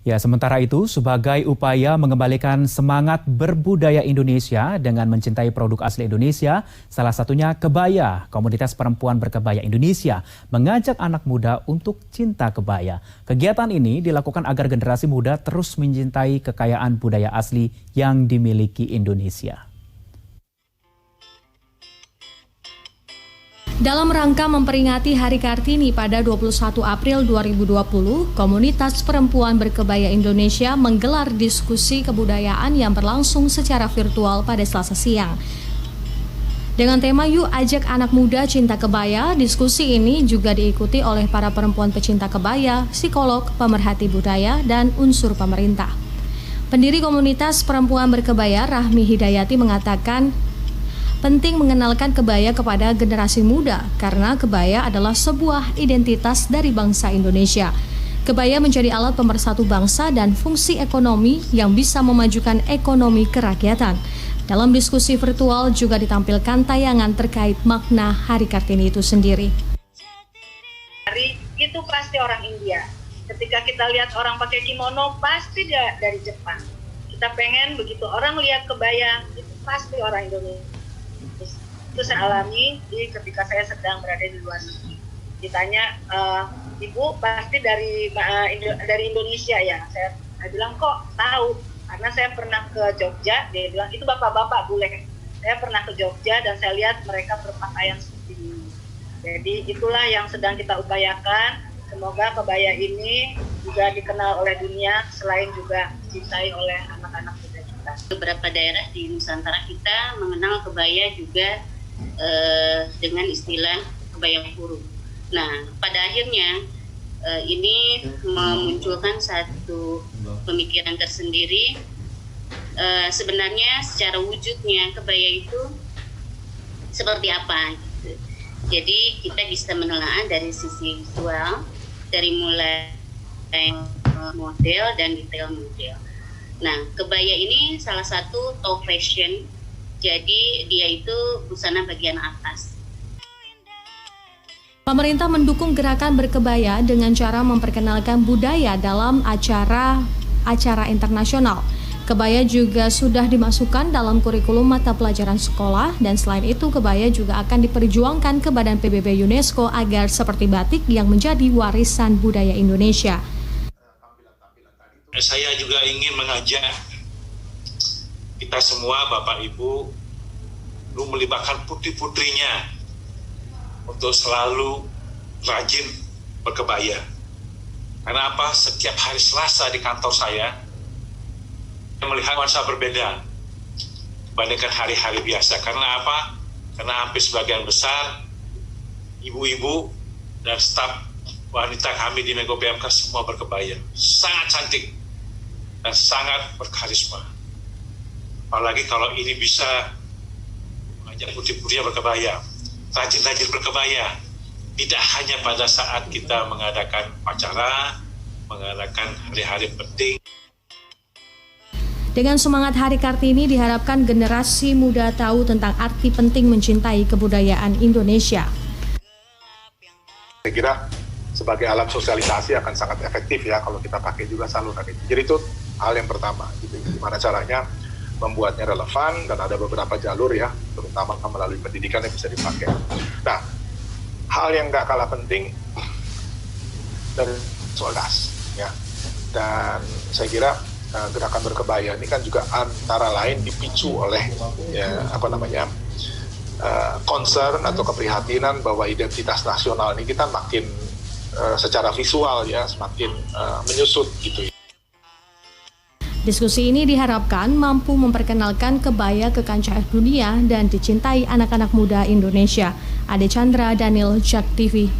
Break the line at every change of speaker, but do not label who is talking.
Ya, sementara itu, sebagai upaya mengembalikan semangat berbudaya Indonesia dengan mencintai produk asli Indonesia, salah satunya kebaya. Komunitas perempuan berkebaya Indonesia mengajak anak muda untuk cinta kebaya. Kegiatan ini dilakukan agar generasi muda terus mencintai kekayaan budaya asli yang dimiliki Indonesia.
Dalam rangka memperingati Hari Kartini pada 21 April 2020, Komunitas Perempuan Berkebaya Indonesia menggelar diskusi kebudayaan yang berlangsung secara virtual pada Selasa siang. Dengan tema Yuk Ajak Anak Muda Cinta Kebaya, diskusi ini juga diikuti oleh para perempuan pecinta kebaya, psikolog, pemerhati budaya, dan unsur pemerintah. Pendiri Komunitas Perempuan Berkebaya, Rahmi Hidayati, mengatakan, penting mengenalkan kebaya kepada generasi muda karena kebaya adalah sebuah identitas dari bangsa Indonesia. Kebaya menjadi alat pemersatu bangsa dan fungsi ekonomi yang bisa memajukan ekonomi kerakyatan. Dalam diskusi virtual juga ditampilkan tayangan terkait makna Hari Kartini itu sendiri.
Hari itu pasti orang India. Ketika kita lihat orang pakai kimono, pasti dia dari Jepang. Kita pengen begitu orang lihat kebaya, itu pasti orang Indonesia. Itu saya alami ketika saya sedang berada di luar negeri. Ditanya, ibu pasti dari Indonesia ya? Saya bilang kok tahu, karena saya pernah ke Jogja. Dia bilang itu bapak-bapak bule. Saya pernah ke Jogja dan saya lihat mereka berpakaian seperti ini. Jadi itulah yang sedang kita upayakan. Semoga kebaya ini juga dikenal oleh dunia, selain juga dicintai oleh anak-anak muda kita.
Beberapa daerah di Nusantara kita mengenal kebaya juga dengan istilah kebaya kurung. Nah, pada akhirnya ini memunculkan satu pemikiran tersendiri. Sebenarnya secara wujudnya kebaya itu seperti apa? Gitu. Jadi kita bisa menelaah dari sisi visual, dari mulai model dan detail model. Nah, kebaya ini salah satu top fashion. Jadi dia itu busana bagian atas.
Pemerintah mendukung gerakan berkebaya dengan cara memperkenalkan budaya dalam acara internasional. Kebaya juga sudah dimasukkan dalam kurikulum mata pelajaran sekolah dan selain itu kebaya juga akan diperjuangkan ke Badan PBB UNESCO agar seperti batik yang menjadi warisan budaya Indonesia.
Saya juga ingin mengajak kita semua, Bapak Ibu, melibatkan putri-putrinya untuk selalu rajin berkebaya. Karena apa? Setiap hari Selasa di kantor saya melihat nuansa berbeda dibandingkan hari-hari biasa. Karena apa? Karena hampir sebagian besar ibu-ibu dan staf wanita kami di Menko PMK semua berkebaya. Sangat cantik dan sangat berkarisma. Apalagi kalau ini bisa mengajak putri-putrinya berkebaya, rajin-rajin berkebaya. Tidak hanya pada saat kita mengadakan acara, mengadakan hari-hari penting.
Dengan semangat Hari Kartini diharapkan generasi muda tahu tentang arti penting mencintai kebudayaan Indonesia.
Saya kira sebagai alat sosialisasi akan sangat efektif ya kalau kita pakai juga saluran itu. Jadi itu hal yang pertama, gitu. Gimana caranya membuatnya relevan dan ada beberapa jalur ya, terutama melalui pendidikan yang bisa dipakai. Nah, hal yang nggak kalah penting dari soal gas ya. Dan saya kira gerakan berkebaya ini kan juga antara lain dipicu oleh concern atau keprihatinan bahwa identitas nasional ini kita makin secara visual ya semakin menyusut gitu.
Diskusi ini diharapkan mampu memperkenalkan kebaya ke kancah dunia dan dicintai anak-anak muda Indonesia. Ade Chandra, Daniel, JAK TV.